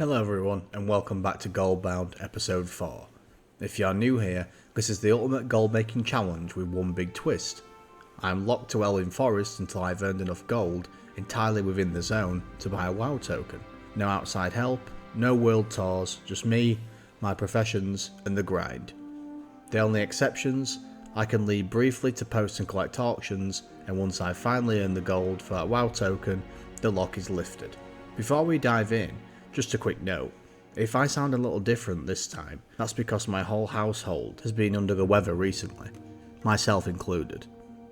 Hello everyone and welcome back to Goldbound Episode 4. If you are new here, this is the ultimate gold making challenge with one big twist. I am locked to Elwynn Forest until I've earned enough gold, entirely within the zone, to buy a WoW token. No outside help, no world tours, just me, my professions and the grind. The only exceptions, I can leave briefly to post and collect auctions, and once I finally earn the gold for that WoW token, the lock is lifted. Before we dive in, just a quick note, if I sound a little different this time, that's because my whole household has been under the weather recently, myself included.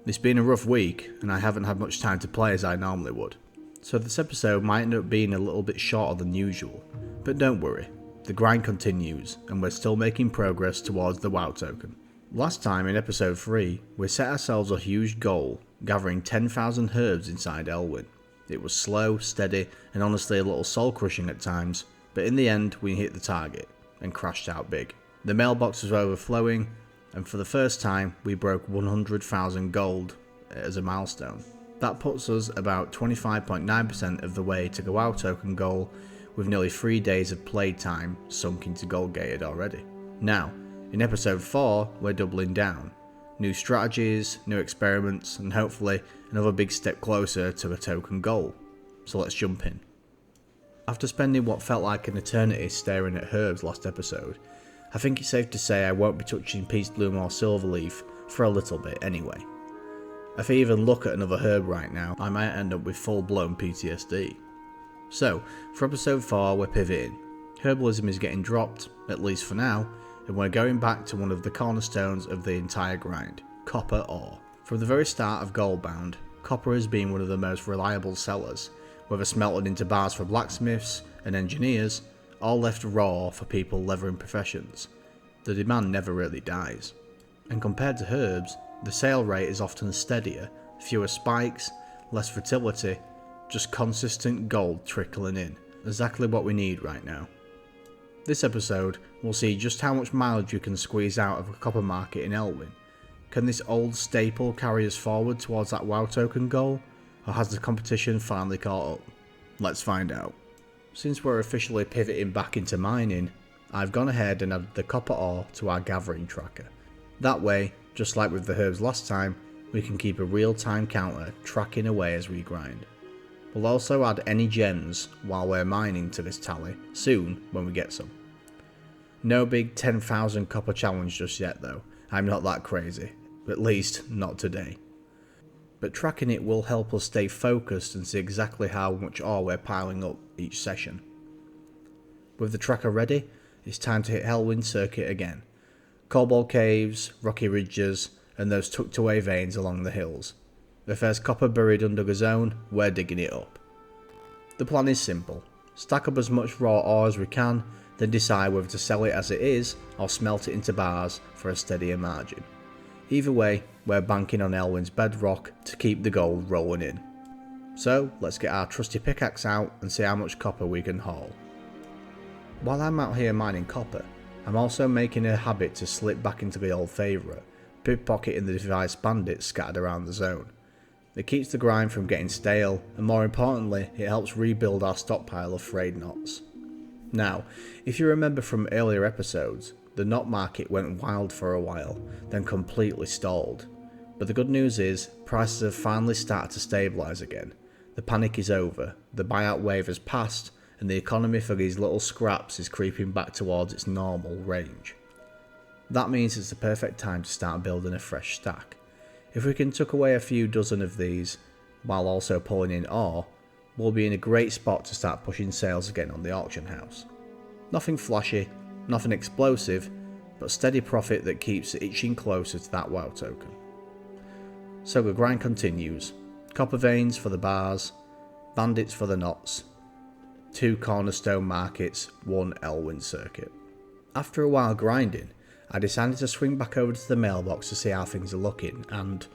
It's been a rough week and I haven't had much time to play as I normally would, so this episode might end up being a little bit shorter than usual, but don't worry, the grind continues and we're still making progress towards the WoW token. Last time in episode 3, we set ourselves a huge goal, gathering 10,000 herbs inside Elwynn. It was slow, steady, and honestly a little soul-crushing at times, but in the end we hit the target, and crashed out big. The mailbox was overflowing, and for the first time we broke 100,000 gold as a milestone. That puts us about 25.9% of the way to the WoW token goal, with nearly 3 days of playtime sunk into gold gated already. Now, in episode 4 we're doubling down. New strategies, new experiments, and hopefully another big step closer to a token goal. So let's jump in. After spending what felt like an eternity staring at herbs last episode, I think it's safe to say I won't be touching Peace Bloom or Silverleaf for a little bit anyway. If I even look at another herb right now, I might end up with full blown PTSD. So, for episode 4 we're pivoting. Herbalism is getting dropped, at least for now, and we're going back to one of the cornerstones of the entire grind, copper ore. From the very start of Goldbound, copper has been one of the most reliable sellers, whether smelted into bars for blacksmiths and engineers, or left raw for people leathering professions. The demand never really dies. And compared to herbs, the sale rate is often steadier, fewer spikes, less fertility, just consistent gold trickling in. Exactly what we need right now. This episode, we'll see just how much mileage you can squeeze out of a copper market in Elwynn. Can this old staple carry us forward towards that WoW token goal, or has the competition finally caught up? Let's find out. Since we're officially pivoting back into mining, I've gone ahead and added the copper ore to our gathering tracker. That way, just like with the herbs last time, we can keep a real-time counter tracking away as we grind. We'll also add any gems while we're mining to this tally soon when we get some. No big 10,000 copper challenge just yet though, I'm not that crazy, at least not today. But tracking it will help us stay focused and see exactly how much ore we're piling up each session. With the tracker ready, it's time to hit Elwynn circuit again. Cobalt caves, rocky ridges, and those tucked away veins along the hills. If there's copper buried under the zone, we're digging it up. The plan is simple, stack up as much raw ore as we can, then decide whether to sell it as it is or smelt it into bars for a steadier margin. Either way, we're banking on Elwynn's bedrock to keep the gold rolling in. So let's get our trusty pickaxe out and see how much copper we can haul. While I'm out here mining copper, I'm also making a habit to slip back into the old favourite, pickpocketing the device bandits scattered around the zone. It keeps the grind from getting stale, and more importantly, it helps rebuild our stockpile of frayed knots. Now, if you remember from earlier episodes, the knot market went wild for a while, then completely stalled. But the good news is, prices have finally started to stabilise again. The panic is over, the buyout wave has passed, and the economy for these little scraps is creeping back towards its normal range. That means it's the perfect time to start building a fresh stack. If we can tuck away a few dozen of these, while also pulling in ore, we'll be in a great spot to start pushing sales again on the auction house. Nothing flashy, nothing explosive, but steady profit that keeps it itching closer to that WoW token. So the grind continues. Copper veins for the bars, bandits for the knots, 2 cornerstone markets, 1 Elwynn circuit. After a while grinding, I decided to swing back over to the mailbox to see how things are looking, and,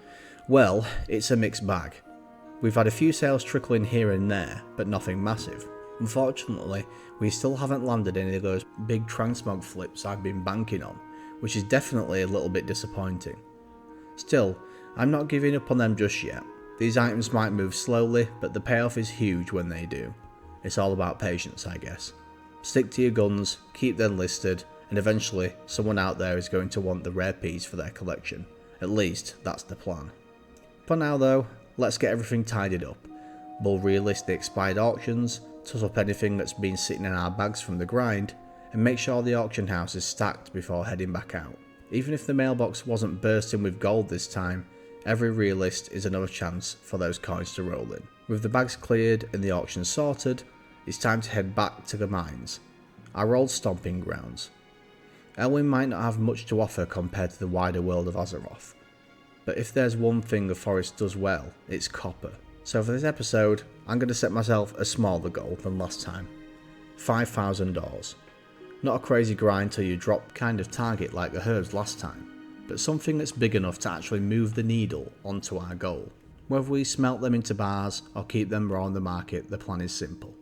well, it's a mixed bag. We've had a few sales trickle in here and there, but nothing massive. Unfortunately, we still haven't landed any of those big transmog flips I've been banking on, which is definitely a little bit disappointing. Still, I'm not giving up on them just yet. These items might move slowly, but the payoff is huge when they do. It's all about patience, I guess. Stick to your guns, keep them listed, and eventually someone out there is going to want the rare piece for their collection. At least that's the plan. For now though, let's get everything tidied up. We'll relist the expired auctions, toss up anything that's been sitting in our bags from the grind, and make sure the auction house is stacked before heading back out. Even if the mailbox wasn't bursting with gold this time, every relist is another chance for those coins to roll in. With the bags cleared and the auction sorted, it's time to head back to the mines, our old stomping grounds. Elwynn might not have much to offer compared to the wider world of Azeroth, but if there's one thing the forest does well, it's copper. So for this episode, I'm going to set myself a smaller goal than last time. 5,000 ores. Not a crazy grind till you drop kind of target like the herbs last time, but something that's big enough to actually move the needle onto our goal. Whether we smelt them into bars or keep them raw on the market, the plan is simple.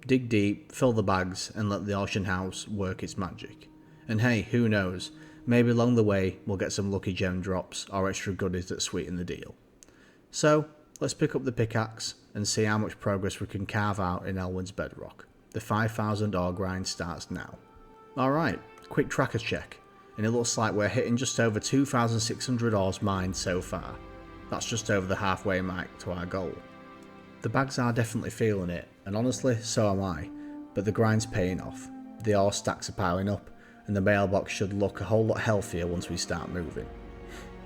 Dig deep, fill the bags, and let the auction house work its magic. And hey, who knows, maybe along the way we'll get some lucky gem drops or extra goodies that sweeten the deal. So, let's pick up the pickaxe and see how much progress we can carve out in Elwynn's bedrock. The 5,000 ore grind starts now. Alright, quick tracker check, and it looks like we're hitting just over 2,600 ores mined so far. That's just over the halfway mark to our goal. The bags are definitely feeling it, and honestly, so am I, but the grind's paying off. The ore stacks are piling up, and the mailbox should look a whole lot healthier once we start moving.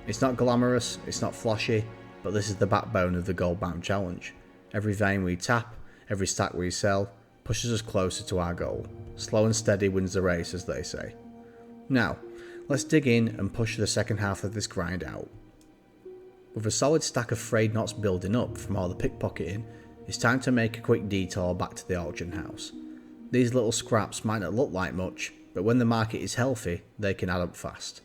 It's not glamorous, it's not flashy, but this is the backbone of the Goldbound challenge. Every vein we tap, every stack we sell, pushes us closer to our goal. Slow and steady wins the race, as they say. Now, let's dig in and push the second half of this grind out. With a solid stack of frayed knots building up from all the pickpocketing, it's time to make a quick detour back to the auction house. These little scraps might not look like much, but when the market is healthy, they can add up fast.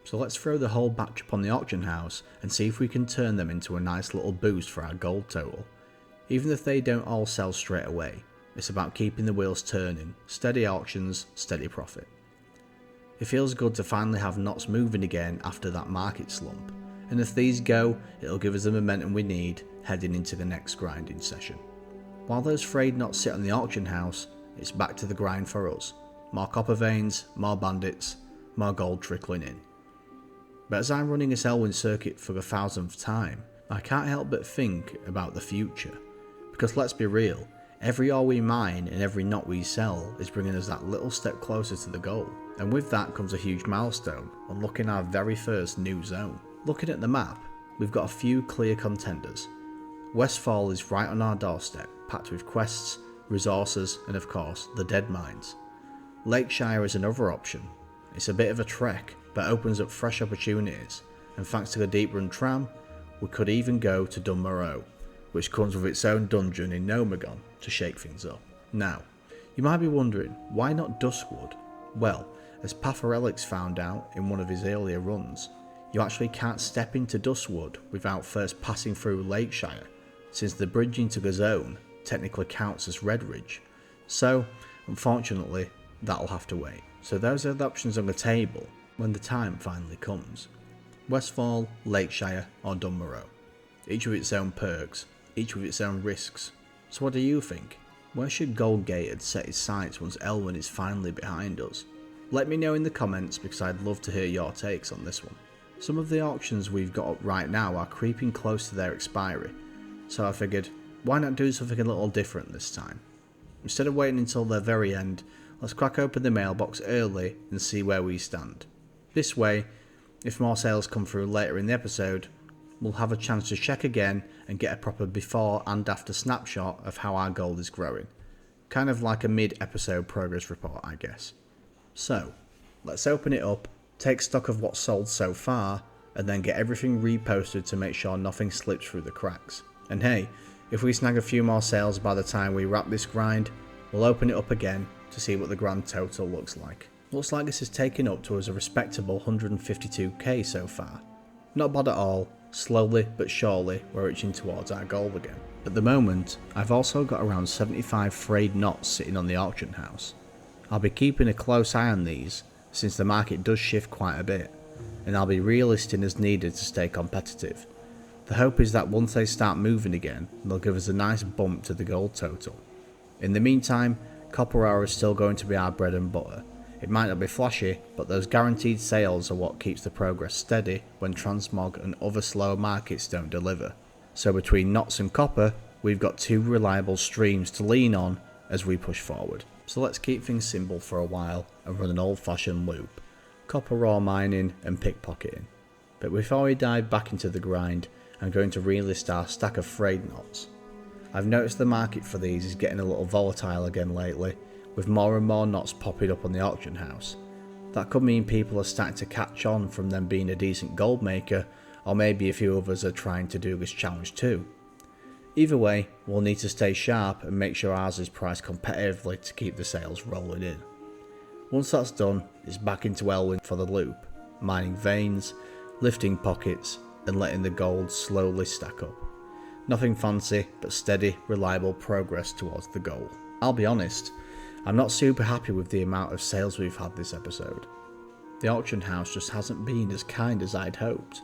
So let's throw the whole batch up on the auction house and see if we can turn them into a nice little boost for our gold total. Even if they don't all sell straight away, it's about keeping the wheels turning, steady auctions, steady profit. It feels good to finally have knots moving again after that market slump, and if these go, it'll give us the momentum we need heading into the next grinding session. While those frayed knots sit on the auction house, it's back to the grind for us. More copper veins, more bandits, more gold trickling in. But as I'm running this Elwynn circuit for the 1000th time, I can't help but think about the future. Because let's be real, every ore we mine and every knot we sell is bringing us that little step closer to the goal. And with that comes a huge milestone, unlocking our very first new zone. Looking at the map, we've got a few clear contenders. Westfall is right on our doorstep, packed with quests, resources, and of course, the dead mines. Lakeshire is another option. It's a bit of a trek, but opens up fresh opportunities, and thanks to the deep run tram, we could even go to Dun Morogh, which comes with its own dungeon in Morogh to shake things up. Now, you might be wondering, why not Duskwood? Well, as Pathorelix found out in one of his earlier runs, you actually can't step into Duskwood without first passing through Lakeshire, since the bridge into the zone technically counts as Red Ridge. So, unfortunately, that'll have to wait. So those are the options on the table when the time finally comes. Westfall, Lakeshire, or Dun Morogh. Each with its own perks, each with its own risks. So what do you think? Where should Goldgated set his sights once Elwynn is finally behind us? Let me know in the comments because I'd love to hear your takes on this one. Some of the auctions we've got up right now are creeping close to their expiry, so I figured, why not do something a little different this time? Instead of waiting until the very end, let's crack open the mailbox early and see where we stand. This way, if more sales come through later in the episode, we'll have a chance to check again and get a proper before and after snapshot of how our gold is growing. Kind of like a mid-episode progress report, I guess. So, let's open it up, take stock of what's sold so far, and then get everything reposted to make sure nothing slips through the cracks. And hey, if we snag a few more sales by the time we wrap this grind, we'll open it up again to see what the grand total looks like. Looks like this is taking up to us a respectable 152k so far. Not bad at all, slowly but surely we're reaching towards our goal again. At the moment, I've also got around 75 frayed knots sitting on the auction house. I'll be keeping a close eye on these, since the market does shift quite a bit, and I'll be relisting as needed to stay competitive. The hope is that once they start moving again, they'll give us a nice bump to the gold total. In the meantime, Copper ore is still going to be our bread and butter. It might not be flashy, but those guaranteed sales are what keeps the progress steady when transmog and other slow markets don't deliver. So between knots and copper, we've got two reliable streams to lean on as we push forward. So let's keep things simple for a while and run an old-fashioned loop. Copper ore mining and pickpocketing. But before we dive back into the grind, I'm going to relist our stack of frayed knots. I've noticed the market for these is getting a little volatile again lately, with more and more knots popping up on the auction house. That could mean people are starting to catch on from them being a decent gold maker, or maybe a few others are trying to do this challenge too. Either way, we'll need to stay sharp and make sure ours is priced competitively to keep the sales rolling in. Once that's done, it's back into Elwynn for the loop, mining veins, lifting pockets, and letting the gold slowly stack up. Nothing fancy, but steady, reliable progress towards the goal. I'll be honest, I'm not super happy with the amount of sales we've had this episode. The auction house just hasn't been as kind as I'd hoped,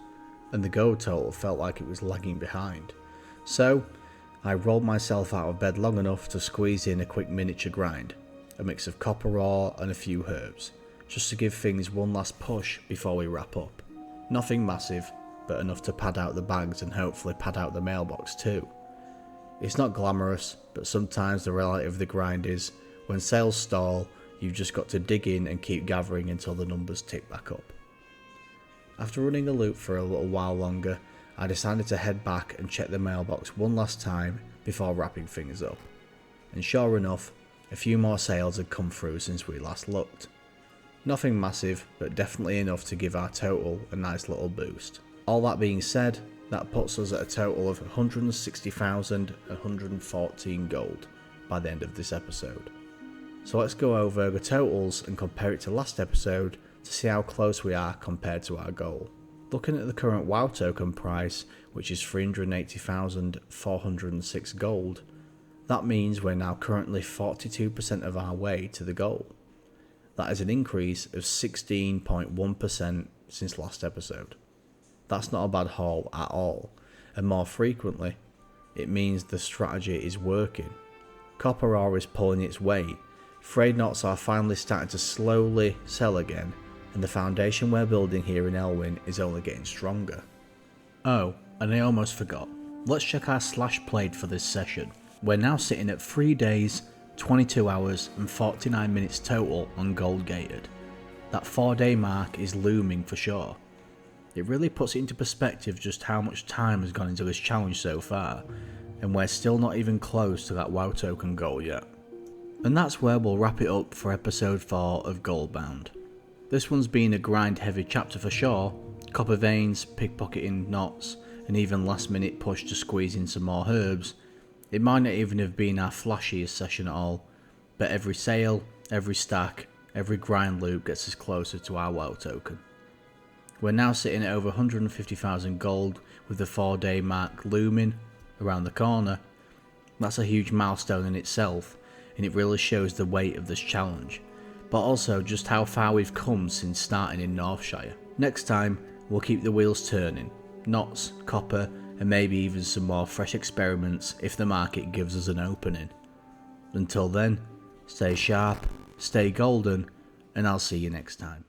and the gold total felt like it was lagging behind. So, I rolled myself out of bed long enough to squeeze in a quick miniature grind, a mix of copper ore and a few herbs, just to give things one last push before we wrap up. Nothing massive, but enough to pad out the bags and hopefully pad out the mailbox too. It's not glamorous, but sometimes the reality of the grind is, when sales stall, you've just got to dig in and keep gathering until the numbers tick back up. After running the loop for a little while longer, I decided to head back and check the mailbox one last time before wrapping things up. And sure enough, a few more sales had come through since we last looked. Nothing massive, but definitely enough to give our total a nice little boost. All that being said, that puts us at a total of 160,114 gold by the end of this episode. So let's go over the totals and compare it to last episode to see how close we are compared to our goal. Looking at the current WoW token price, which is 380,406 gold, that means we're now currently 42% of our way to the goal. That is an increase of 16.1% since last episode. That's not a bad haul at all, and more frequently, it means the strategy is working. Copper ore is pulling its weight, frayed knots are finally starting to slowly sell again, and the foundation we're building here in Elwynn is only getting stronger. Oh, and I almost forgot, let's check our slash played for this session. We're now sitting at 3 days, 22 hours and 49 minutes total on gold gated. That 4-day mark is looming for sure. It really puts it into perspective just how much time has gone into this challenge so far, and we're still not even close to that WoW token goal yet. And that's where we'll wrap it up for episode 4 of Goldbound. This one's been a grind heavy chapter for sure, copper veins, pickpocketing knots, and even last minute push to squeeze in some more herbs. It might not even have been our flashiest session at all, but every sale, every stack, every grind loop gets us closer to our WoW token. We're now sitting at over 150,000 gold with the 4-day mark looming around the corner. That's a huge milestone in itself, and it really shows the weight of this challenge, but also just how far we've come since starting in Northshire. Next time, we'll keep the wheels turning, knots, copper, and maybe even some more fresh experiments if the market gives us an opening. Until then, stay sharp, stay golden, and I'll see you next time.